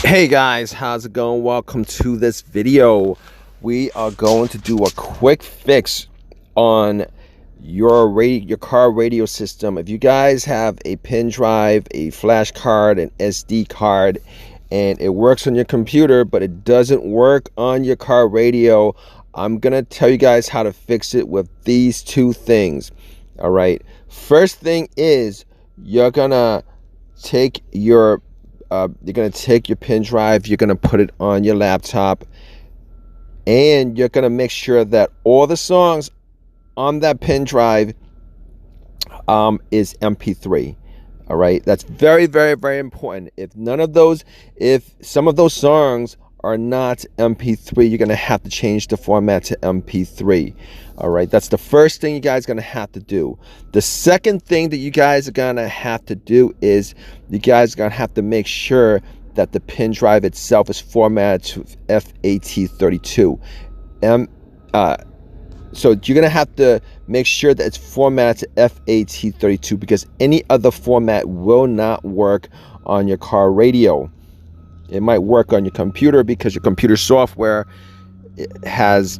Hey guys, how's it going? Welcome to this video. We are going to do a quick fix on your car radio system. If you guys have a pen drive, a flash card, an SD card, and it works on your computer but it doesn't work on your car radio, I'm gonna tell you guys how to fix it with these two things. All right, first thing is you're gonna take your pen drive, you're gonna put it on your laptop, and you're gonna make sure that all the songs on that pen drive is MP3. All right, that's very, very, very important. If some of those songs are not MP3, you're gonna have to change the format to MP3. All right, that's the first thing you guys are gonna have to do. The second thing that you guys are gonna have to do is you guys are gonna have to make sure that the pen drive itself is formatted to FAT32. So you're gonna have to make sure that it's formatted to FAT32 because any other format will not work on your car radio. It might work on your computer because your computer software has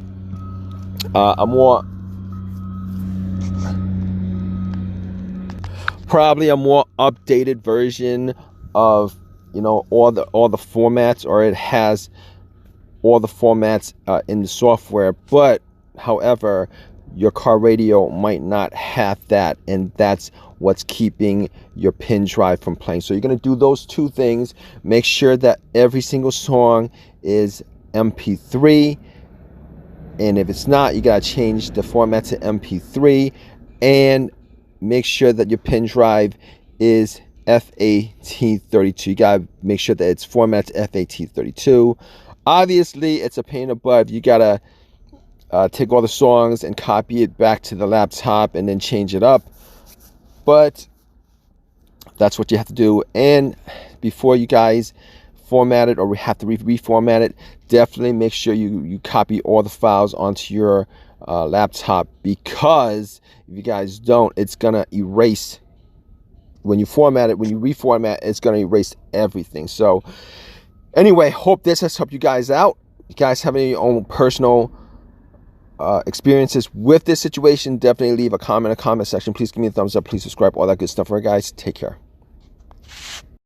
probably a more updated version of all the formats, or it has all the formats in the software. But however, your car radio might not have that, and that's what's keeping your pen drive from playing. So you're going to do those two things. Make sure that every single song is MP3, and if it's not, you got to change the format to MP3, and make sure that your pen drive is FAT32. You got to make sure that it's formatted to FAT32. Obviously, it's a pain in the butt. You got to take all the songs and copy it back to the laptop and then change it up, but that's what you have to do. And before you guys format it, or we have to reformat it, definitely make sure you copy all the files onto your laptop, because if you guys don't, it's gonna erase. When you reformat, it's gonna erase everything. So anyway, hope this has helped you guys out. If you guys have any own personal experiences with this situation, definitely leave a comment in the comment section. Please give me a thumbs up, please subscribe, all that good stuff. All right guys, take care.